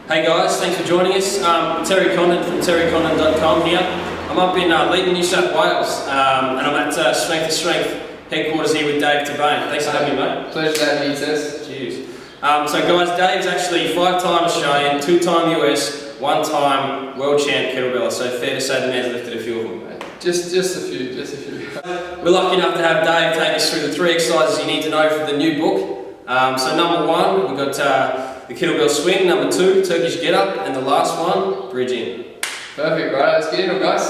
Hey guys, thanks for joining us. Terry Condon from terrycondon.com here. I'm up in Leeton, New South Wales, and I'm at Strength to Strength headquarters here with Dave Tabane. Thanks for having me, mate. Pleasure to have you, Tess. Cheers. So guys, Dave's actually 5-time Australian, 2-time US, 1-time world champ kettlebell, so fair to say the man's lifted a few of them, mate. Just a few. We're lucky enough to have Dave take us through the 3 exercises you need to know for the new book. So number 1, we've got the kettlebell swing, number 2, Turkish get up, and the last one, bridging. Perfect, right? Let's get into it, guys.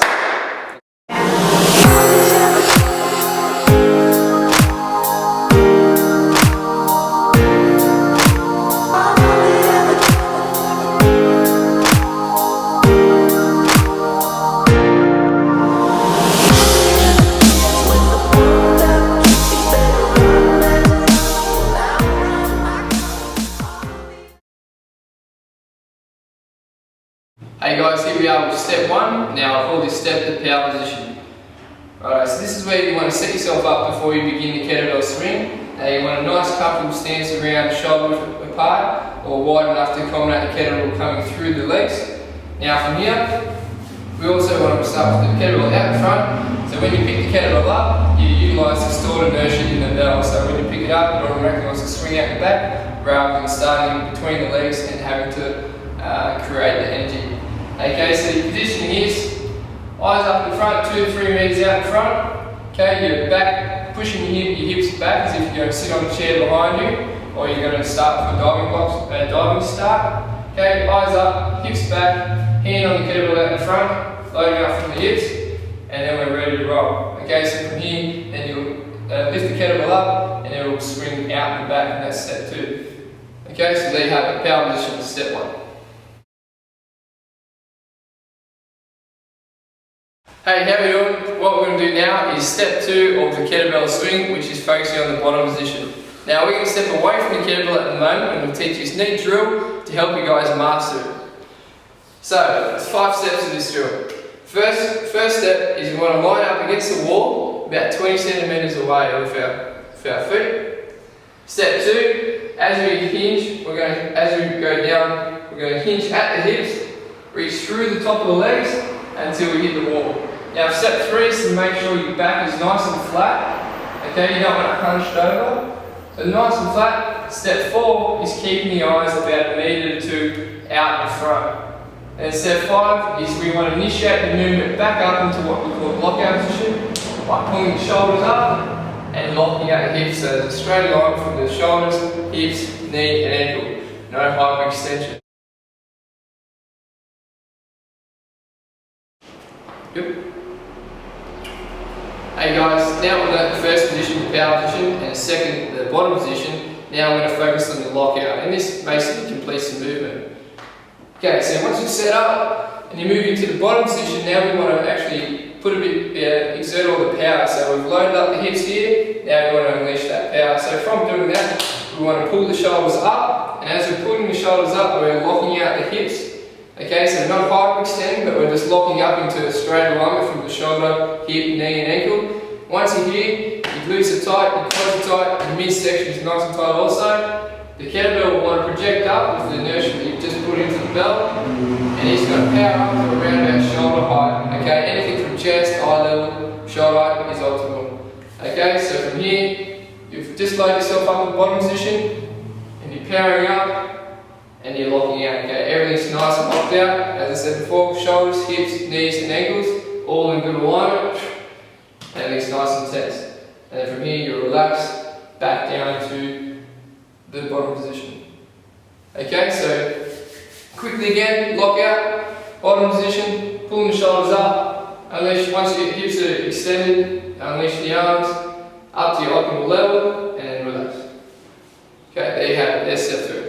Hey guys, here we are with step 1. Now I call this step the power position. Alright, so this is where you want to set yourself up before you begin the kettlebell swing. Now you want a nice comfortable stance around shoulders apart or wide enough to accommodate the kettlebell coming through the legs. Now from here, we also want to start with the kettlebell out in front. So when you pick the kettlebell up, you utilise the stored inertia in the bell. So when you pick it up, it automatically wants to swing out the back rather than starting between the legs and having to create the energy. Okay, so your positioning is eyes up in front, 2 to 3 metres out in front. Okay, you're back, pushing your hips back as if you're going to sit on a chair behind you, or you're going to start with a diving start. Okay, eyes up, hips back, hand on the kettlebell out in front, loading up from the hips, and then we're ready to roll. Okay, so from here, then you'll lift the kettlebell up, and it will swing out and back, and that's step 2. Okay, so there you have it, power position, step 1. Hey, how are we doing? What we're going to do now is step 2 of the kettlebell swing, which is focusing on the bottom position. Now we're going to step away from the kettlebell at the moment and we'll teach you this neat drill to help you guys master it. So, there's 5 steps to this drill. First step is we want to line up against the wall about 20 centimetres away with our feet. Step 2, as we hinge, as we go down, we're going to hinge at the hips, reach through the top of the legs until we hit the wall. Now step 3 is to make sure your back is nice and flat. Okay, you don't want it hunched over. So nice and flat. Step 4 is keeping the eyes about 1 metre or 2 out in front. And step 5 is we want to initiate the movement back up into what we call lockout position by pulling the shoulders up and locking out the hips. So there's a straight line from the shoulders, hips, knee and ankle. No hyperextension. Good. Hey guys, now we're at the first position, the power position, and the second, the bottom position. Now we're going to focus on the lockout, and this basically completes the movement. Okay, so once you're set up and you move into the bottom position, now we want to actually put a bit, exert all the power. So we've loaded up the hips here, now we want to unleash that power. So from doing that, we want to pull the shoulders up, and as we're pulling the shoulders up, we're locking out the hips. Okay, so not hyperextending, but we're just locking up into a straight alignment from the shoulder, hip, knee and ankle. Once you're here, your glutes are tight, your quads are tight, your midsection is nice and tight also. The kettlebell will want to project up with the inertia that you've just put into the belt, and it's going to power up to around about shoulder height. Okay, anything from chest, eye level, shoulder height is optimal. Okay, so from here, you've just loaded yourself up in the bottom position, and you're powering up, and you're locking out. Okay, everything's nice and locked out. As I said before, shoulders, hips, knees and ankles, all in good alignment. And it's nice and tense. And then from here you relax back down to the bottom position. Okay, so quickly again, lock out, bottom position, pulling the shoulders up, unleash once your hips are extended, unleash the arms up to your optimal level and then relax. Okay, there you have it, there's step 3.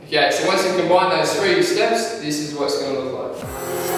Okay, so once you combine those 3 steps, this is what it's going to look like.